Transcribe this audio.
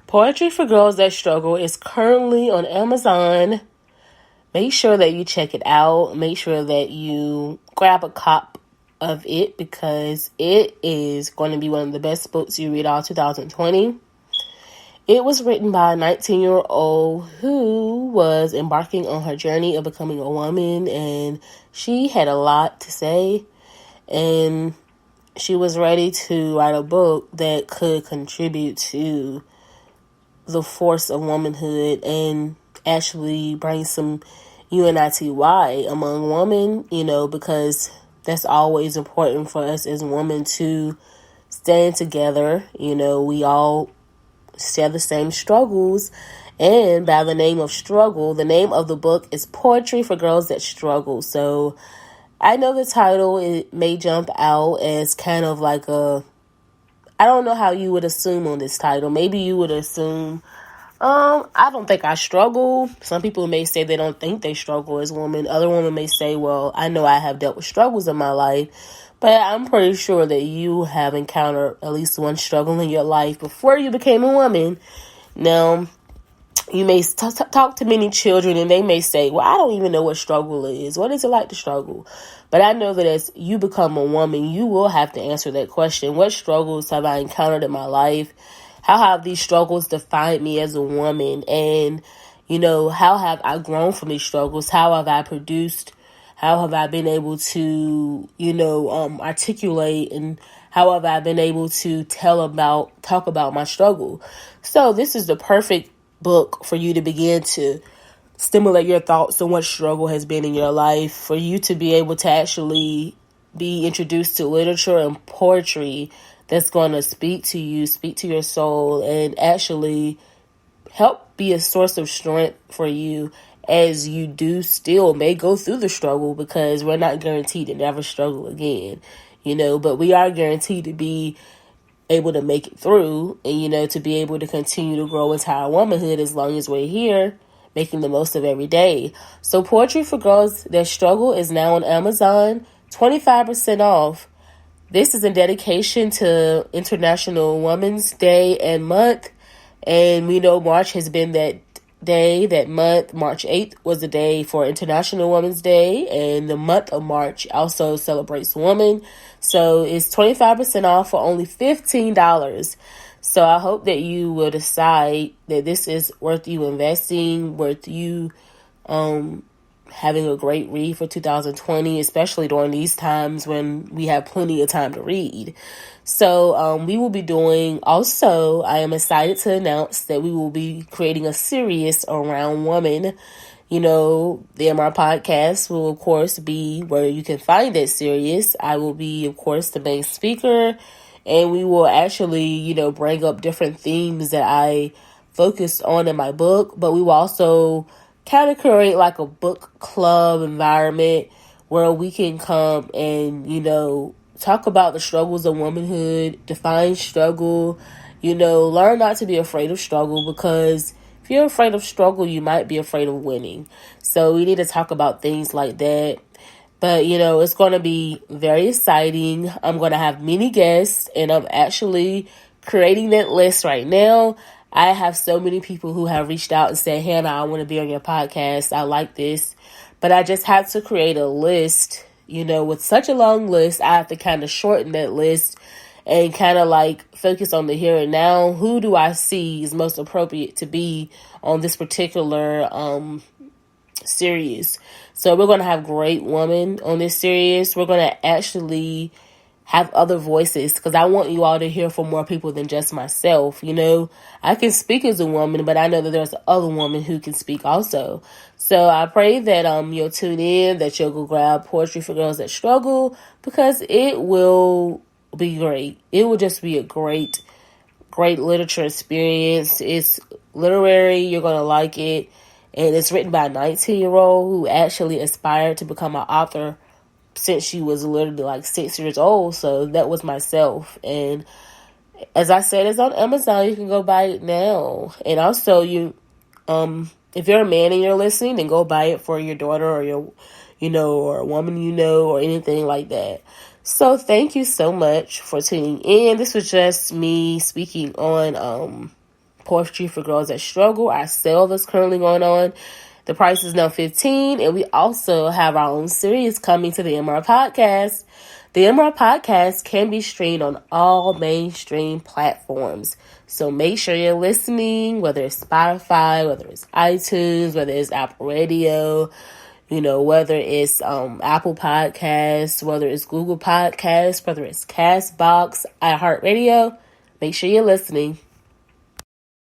Poetry for Girls That Struggle is currently on Amazon. Make sure that you check it out. Make sure that you grab a copy of it because it is going to be one of the best books you read all 2020. It was written by a 19-year-old who was embarking on her journey of becoming a woman, and she had a lot to say, and she was ready to write a book that could contribute to the force of womanhood and actually bring some unity among women, because that's always important for us as women to stand together. We all share the same struggles, and by the name of struggle, the name of the book is Poetry for Girls That Struggle. So I know the title, it may jump out as kind of like I don't know how you would assume on this title. Maybe you would assume, I don't think I struggle. Some people may say they don't think they struggle as women. Other women may say, well, I know I have dealt with struggles in my life, but I'm pretty sure that you have encountered at least one struggle in your life before you became a woman. Now, you may talk to many children and they may say, well, I don't even know what struggle is. What is it like to struggle? But I know that as you become a woman, you will have to answer that question. What struggles have I encountered in my life? How have these struggles defined me as a woman? And, how have I grown from these struggles? How have I produced? How have I been able to, articulate, and how have I been able to talk about my struggle? So this is the perfect book for you to begin to stimulate your thoughts on what struggle has been in your life, for you to be able to actually be introduced to literature and poetry that's going to speak to you, speak to your soul, and actually help be a source of strength for you as you may go through the struggle, because we're not guaranteed to never struggle again, but we are guaranteed to be able to make it through and, to be able to continue to grow into our womanhood as long as we're here, making the most of every day. So Poetry for Girls That Struggle is now on Amazon, 25% off. This is in dedication to International Women's Day and month. And we know March has been that day, that month. March 8th was the day for International Women's Day, and the month of March also celebrates women. So it's 25% off for only $15. So I hope that you will decide that this is worth you investing, worth you having a great read for 2020, especially during these times when we have plenty of time to read. So we will be doing, also, I am excited to announce that we will be creating a series around women. The MR podcast will, of course, be where you can find that series. I will be, of course, the main speaker, and we will actually, bring up different themes that I focused on in my book, but we will also kind of create like a book club environment where we can come and, talk about the struggles of womanhood, define struggle, learn not to be afraid of struggle, because if you're afraid of struggle, you might be afraid of winning. So we need to talk about things like that. But, it's going to be very exciting. I'm going to have many guests, and I'm actually creating that list right now. I have so many people who have reached out and said, Hannah, I want to be on your podcast. I like this. But I just have to create a list. With such a long list, I have to kind of shorten that list and kind of like focus on the here and now. Who do I see is most appropriate to be on this particular series? So we're going to have great women on this series. We're going to actually have other voices, because I want you all to hear from more people than just myself. I can speak as a woman, but I know that there's other women who can speak also. So I pray that you'll tune in, that you'll go grab Poetry for Girls That Struggle, because it will be great. It will just be a great literature experience. It's literary. You're going to like it. And it's written by a 19-year-old who actually aspired to become an author since she was literally like 6 years old. So that was myself. And as I said, it's on Amazon. You can go buy it now. And also, if you're a man and you're listening, then go buy it for your daughter or your, or a woman or anything like that. So thank you so much for tuning in. This was just me speaking on Poetry for Girls That Struggle, our sale that's currently going on. The price is now $15, and we also have our own series coming to the MR Podcast. The MR Podcast can be streamed on all mainstream platforms. So make sure you're listening, whether it's Spotify, whether it's iTunes, whether it's Apple Radio, whether it's Apple Podcasts, whether it's Google Podcasts, whether it's CastBox, iHeartRadio. Make sure you're listening.